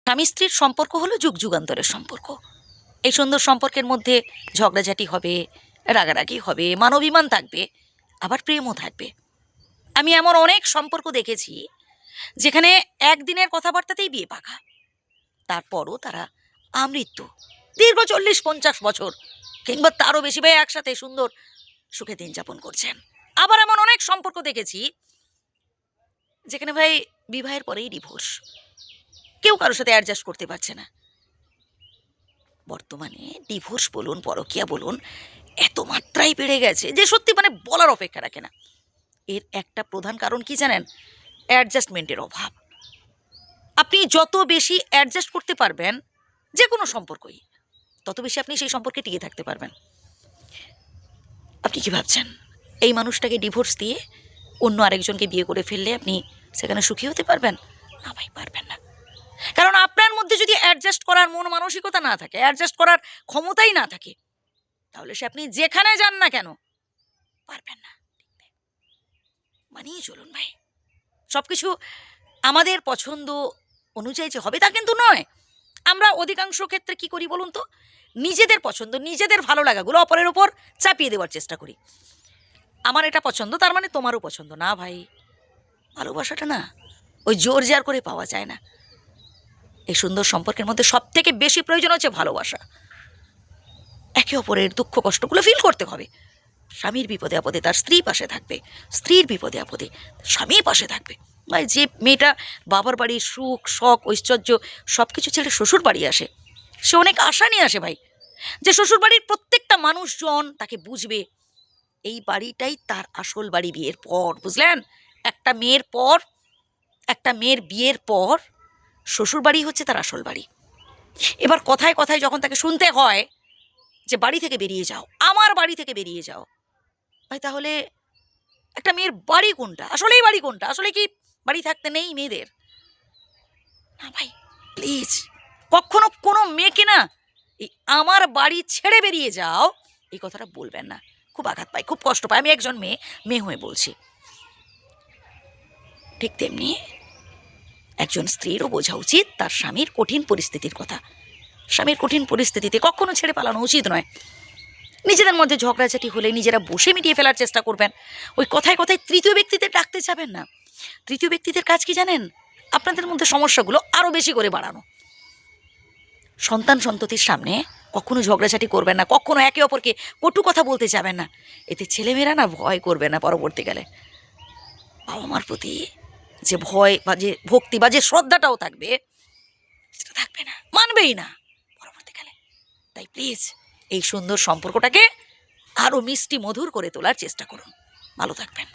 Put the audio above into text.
স্বামী স্ত্রীর সম্পর্ক হলো যুগ যুগান্তরের সম্পর্ক। এই সুন্দর সম্পর্কের মধ্যে ঝগড়াঝাটি হবে, রাগারাগি হবে, মানবিমান থাকবে, আবার প্রেমও থাকবে। আমি এমন অনেক সম্পর্ক দেখেছি যেখানে একদিনের কথাবার্তাতেই বিয়ে পাকা, তারপরও তারা আমৃত্যু দীর্ঘ 40-50 বছর কিংবা তারও বেশি ভাই একসাথে সুন্দর সুখে দিন যাপন করছেন। আবার এমন অনেক সম্পর্ক দেখেছি যেখানে ভাই বিবাহের পরেই ডিভোর্স, কেউ কারোর সাথে অ্যাডজাস্ট করতে পারছে না। বর্তমানে ডিভোর্স বলুন, পরকীয়া বলুন, এত মাত্রায় বেড়ে গেছে যে সত্যি বলার অপেক্ষা রাখে না। এর একটা প্রধান কারণ কি জানেন? অ্যাডজাস্টমেন্টের অভাব। আপনি যত বেশি অ্যাডজাস্ট করতে পারবেন যে কোনো সম্পর্কই, তত বেশি আপনি সেই সম্পর্কে টিকে থাকতে পারবেন। আপনি কি ভাবছেন এই মানুষটাকে ডিভোর্স দিয়ে অন্য আরেকজনকে বিয়ে করে ফেললে আপনি সেখানে সুখী হতে পারবেন? না ভাই, পারবেন না। কারণ আপনার মধ্যে যদি অ্যাডজাস্ট করার মন মানসিকতা না থাকে, অ্যাডজাস্ট করার ক্ষমতাই না থাকে, তাহলে সে আপনি যেখানে যান না কেন পারবেন না। মানিয়ে চলুন ভাই। সবকিছু আমাদের পছন্দ অনুযায়ী যে হবে তা কিন্তু নয়। আমরা অধিকাংশ ক্ষেত্রে কি করি বলুন তো? নিজেদের পছন্দ, নিজেদের ভালো লাগাগুলো অপরের ওপর চাপিয়ে দেওয়ার চেষ্টা করি। আমার এটা পছন্দ তার মানে তোমারও পছন্দ। না ভাই, ভালোবাসাটা না ওই জোর জার করে পাওয়া যায় না। এই সুন্দর সম্পর্কের মধ্যে সব থেকে বেশি প্রয়োজন হচ্ছে ভালোবাসা। একে অপরের দুঃখ কষ্টগুলো ফিল করতে হবে। স্বামীর বিপদে আপদে তার স্ত্রী পাশে থাকবে, স্ত্রীর বিপদে আপদে স্বামী পাশে থাকবে। ভাই, যে মেয়েটা বাবার বাড়ির সুখ শখ ঐশ্বর্য সব কিছু ছেড়ে শ্বশুর বাড়ি আসে, সে অনেক আশা নিয়ে আসে ভাই, যে শ্বশুর বাড়ির প্রত্যেকটা মানুষজন তাকে বুঝবে। এই বাড়িটাই তার আসল বাড়ি বিয়ের পর, বুঝলেন? একটা মেয়ের বিয়ের পর শ্বশুর বাড়ি হচ্ছে তার আসল বাড়ি। এবার কথায় কথায় যখন তাকে শুনতে হয় যে বাড়ি থেকে বেরিয়ে যাও, আমার বাড়ি থেকে বেরিয়ে যাও, ভাই তাহলে একটা মেয়ের বাড়ি কোনটা? আসলেই বাড়ি কোনটা? আসলে কি বাড়ি থাকতে নেই মেয়েদের? না ভাই, প্লিজ কখনো কোনো মেয়েকে না এই আমার বাড়ি ছেড়ে বেরিয়ে যাও এই কথাটা বলবেন না। খুব আঘাত পায়, খুব কষ্ট পায়। আমি একজন মেয়ে হয়ে বলছি। ঠিক তেমনি একজন স্ত্রীরও বোঝা উচিত তার স্বামীর কঠিন পরিস্থিতির কথা। স্বামীর কঠিন পরিস্থিতিতে কখনো ছেড়ে পালানো উচিত নয়। নিজেদের মধ্যে ঝগড়াঝাটি হলে নিজেরা বসে মিটিয়ে ফেলার চেষ্টা করবেন। ওই কথায় কথায় তৃতীয় ব্যক্তিদের ডাকতে যাবেন না। তৃতীয় ব্যক্তিদের কাজ কি জানেন? আপনাদের মধ্যে সমস্যাগুলো আরও বেশি করে বাড়ানো। সন্তান সন্ততির সামনে কখনো ঝগড়াঝাটি করবেন না, কখনো একে অপরকে কটু কথা বলতে যাবেন না। এতে ছেলেমেয়েরা না ভয় করবে না পরবর্তীকালে। বাবা মার প্রতি যে ভয় বা যে ভক্তি বা যে শ্রদ্ধাটাও থাকবে সেটা থাকবে না, মানবেই না পরবর্তীকালে। তাই প্লিজ এই সুন্দর সম্পর্কটাকে আরও মিষ্টি মধুর করে তোলার চেষ্টা করুন। ভালো থাকবেন।